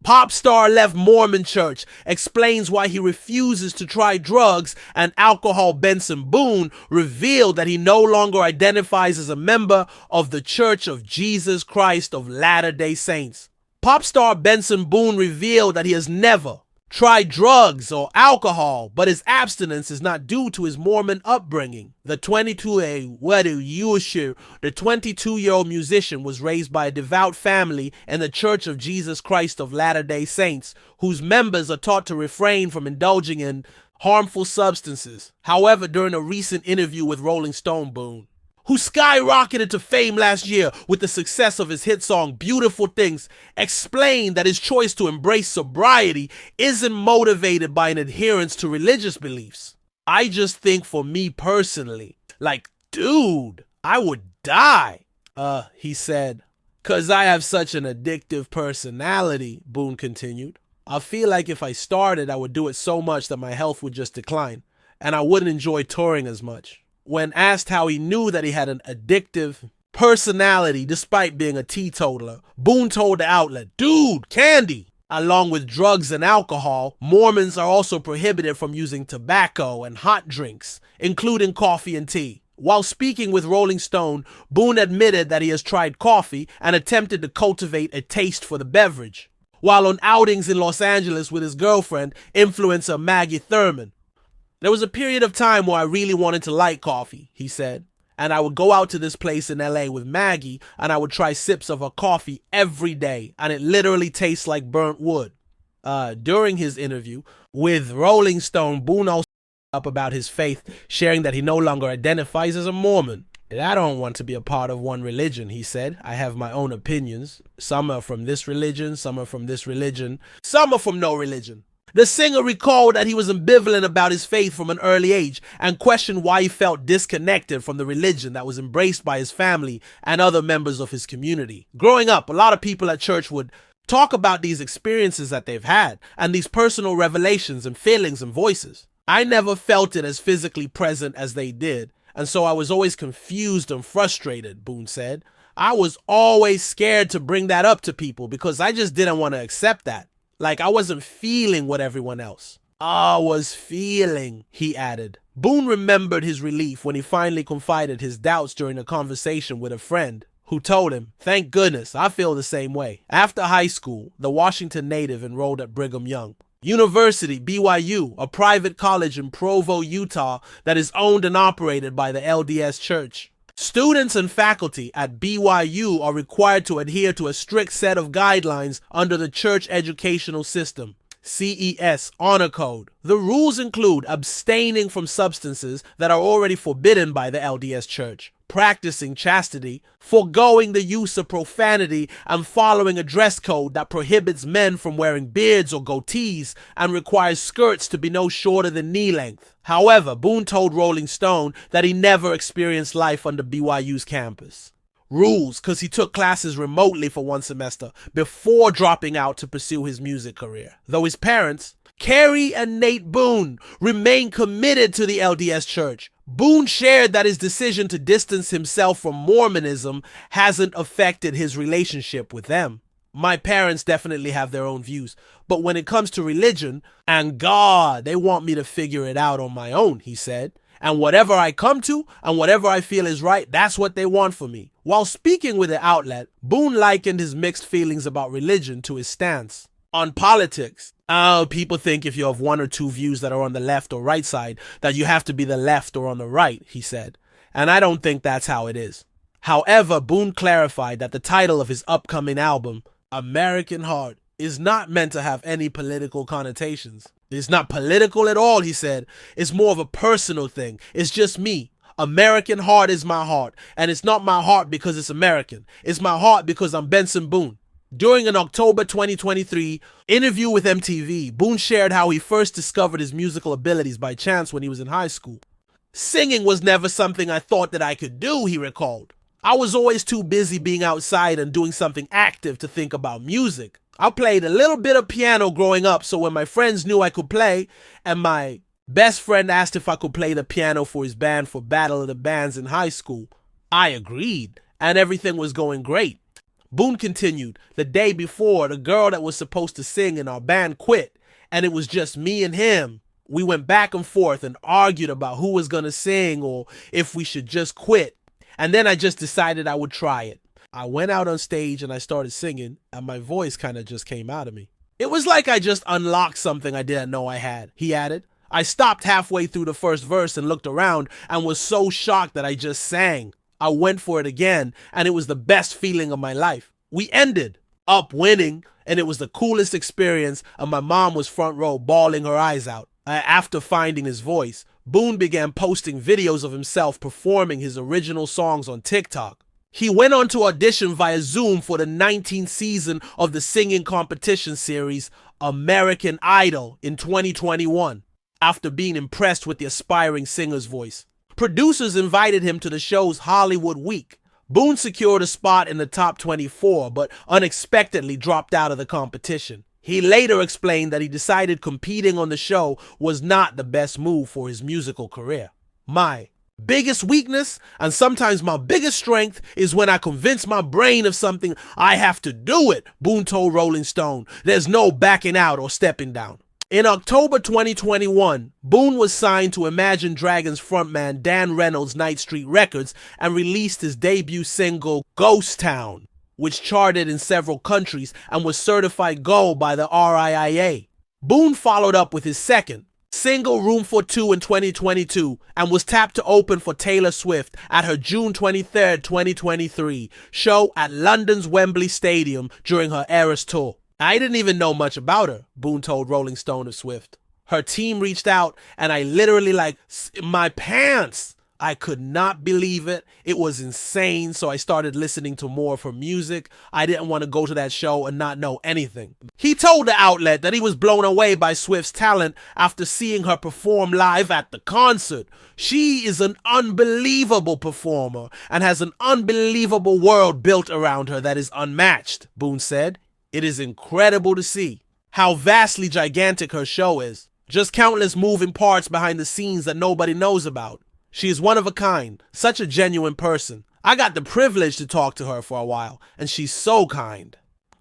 Pop star left Mormon church, explains why he refuses to try drugs, and alcohol Benson Boone revealed that he no longer identifies as a member of the Church of Jesus Christ of Latter-day Saints. Pop star Benson Boone revealed that he has never tried drugs or alcohol, but his abstinence is not due to his Mormon upbringing. The 22-year-old musician was raised by a devout family in the Church of Jesus Christ of Latter-day Saints, whose members are taught to refrain from indulging in harmful substances. However, during a recent interview with Rolling Stone, Boone, who skyrocketed to fame last year with the success of his hit song Beautiful Things, explained that his choice to embrace sobriety isn't motivated by an adherence to religious beliefs. I just think for me personally, like, dude, I would die, he said. 'Cause I have such an addictive personality, Boone continued. I feel like if I started, I would do it so much that my health would just decline, and I wouldn't enjoy touring as much. When asked how he knew that he had an addictive personality despite being a teetotaler, Boone told the outlet, "Dude, candy!" Along with drugs and alcohol, Mormons are also prohibited from using tobacco and hot drinks, including coffee and tea. While speaking with Rolling Stone, Boone admitted that he has tried coffee and attempted to cultivate a taste for the beverage. While on outings in Los Angeles with his girlfriend, influencer Maggie Thurman, "There was a period of time where I really wanted to like coffee," he said, "and I would go out to this place in LA with Maggie and I would try sips of her coffee every day, and it literally tastes like burnt wood." During his interview with Rolling Stone, Boone also up about his faith, sharing that he no longer identifies as a Mormon. "I don't want to be a part of one religion," he said. "I have my own opinions. Some are from this religion, some are from this religion, some are from no religion." The singer recalled that he was ambivalent about his faith from an early age and questioned why he felt disconnected from the religion that was embraced by his family and other members of his community. Growing up, a lot of people at church would talk about these experiences that they've had and these personal revelations and feelings and voices. I never felt it as physically present as they did, and so I was always confused and frustrated, Boone said. I was always scared to bring that up to people because I just didn't want to accept that. Like, I wasn't feeling what everyone else I was feeling, he added. Boone remembered his relief when he finally confided his doubts during a conversation with a friend who told him, "Thank goodness, I feel the same way." After high school, the Washington native enrolled at Brigham Young University, BYU, a private college in Provo, Utah that is owned and operated by the LDS Church. Students and faculty at BYU are required to adhere to a strict set of guidelines under the Church Educational System, CES Honor Code. The rules include abstaining from substances that are already forbidden by the LDS Church, practicing chastity, foregoing the use of profanity, and following a dress code that prohibits men from wearing beards or goatees and requires skirts to be no shorter than knee length. However, Boone told Rolling Stone that he never experienced life under BYU's campus rules because he took classes remotely for one semester before dropping out to pursue his music career. Though his parents, Carrie and Nate Boone, remain committed to the LDS Church, Boone shared that his decision to distance himself from Mormonism hasn't affected his relationship with them. "My parents definitely have their own views, but when it comes to religion and God, they want me to figure it out on my own," he said. "And whatever I come to and whatever I feel is right, that's what they want for me." While speaking with the outlet, Boone likened his mixed feelings about religion to his stance on politics. People think if you have one or two views that are on the left or right side, that you have to be the left or on the right, he said. And I don't think that's how it is. However, Boone clarified that the title of his upcoming album, American Heart, is not meant to have any political connotations. It's not political at all, he said. It's more of a personal thing. It's just me. American Heart is my heart. And it's not my heart because it's American. It's my heart because I'm Benson Boone. During an October 2023 interview with MTV, Boone shared how he first discovered his musical abilities by chance when he was in high school. "Singing was never something I thought that I could do," he recalled. "I was always too busy being outside and doing something active to think about music. I played a little bit of piano growing up, so when my friends knew I could play, and my best friend asked if I could play the piano for his band for Battle of the Bands in high school, I agreed, and everything was going great. Boone continued, the day before, the girl that was supposed to sing in our band quit, and it was just me and him. We went back and forth and argued about who was gonna sing or if we should just quit. And then I just decided I would try it. I went out on stage and I started singing, and my voice kind of just came out of me. It was like I just unlocked something I didn't know I had, he added. I stopped halfway through the first verse and looked around and was so shocked that I just sang. I went for it again, and it was the best feeling of my life. We ended up winning, and it was the coolest experience, and my mom was front row bawling her eyes out. After finding his voice, Boone began posting videos of himself performing his original songs on TikTok. He went on to audition via Zoom for the 19th season of the singing competition series American Idol in 2021, after being impressed with the aspiring singer's voice. Producers invited him to the show's Hollywood Week. Boone secured a spot in the top 24, but unexpectedly dropped out of the competition. He later explained that he decided competing on the show was not the best move for his musical career. My biggest weakness, and sometimes my biggest strength, is when I convince my brain of something, I have to do it, Boone told Rolling Stone. There's no backing out or stepping down. In October 2021, Boone was signed to Imagine Dragons frontman Dan Reynolds' Night Street Records and released his debut single, Ghost Town, which charted in several countries and was certified gold by the RIAA. Boone followed up with his second single, Room for Two, in 2022 and was tapped to open for Taylor Swift at her June 23, 2023 show at London's Wembley Stadium during her Eras tour. I didn't even know much about her, Boone told Rolling Stone of Swift. Her team reached out and I literally my pants. I could not believe it. It was insane. So I started listening to more of her music. I didn't want to go to that show and not know anything. He told the outlet that he was blown away by Swift's talent after seeing her perform live at the concert. She is an unbelievable performer and has an unbelievable world built around her that is unmatched, Boone said. It is incredible to see how vastly gigantic her show is. Just countless moving parts behind the scenes that nobody knows about. She is one of a kind, such a genuine person. I got the privilege to talk to her for a while, and she's so kind.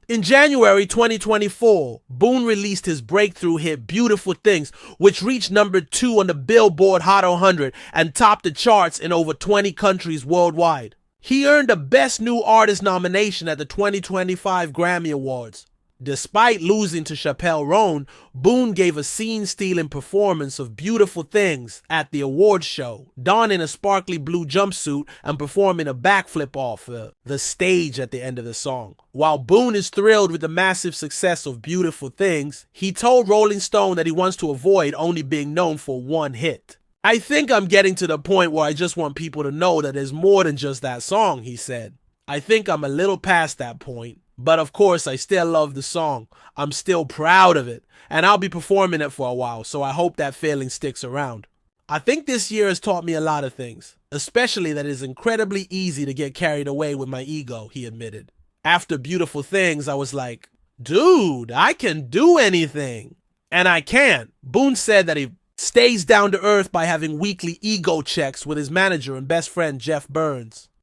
In January 2024, Boone released his breakthrough hit Beautiful Things, which reached number 2 on the Billboard Hot 100 and topped the charts in over 20 countries worldwide. He earned a Best New Artist nomination at the 2025 Grammy Awards. Despite losing to Chappelle Roan, Boone gave a scene-stealing performance of Beautiful Things at the awards show, donning a sparkly blue jumpsuit and performing a backflip off the stage at the end of the song. While Boone is thrilled with the massive success of Beautiful Things, he told Rolling Stone that he wants to avoid only being known for one hit. I think I'm getting to the point where I just want people to know that there's more than just that song, he said. I think I'm a little past that point, but of course I still love the song. I'm still proud of it, and I'll be performing it for a while, so I hope that feeling sticks around. I think this year has taught me a lot of things, especially that it's incredibly easy to get carried away with my ego, he admitted. After Beautiful Things, I was like, dude, I can do anything. And I can. Boone said that he stays down to earth by having weekly ego checks with his manager and best friend Jeff Burns.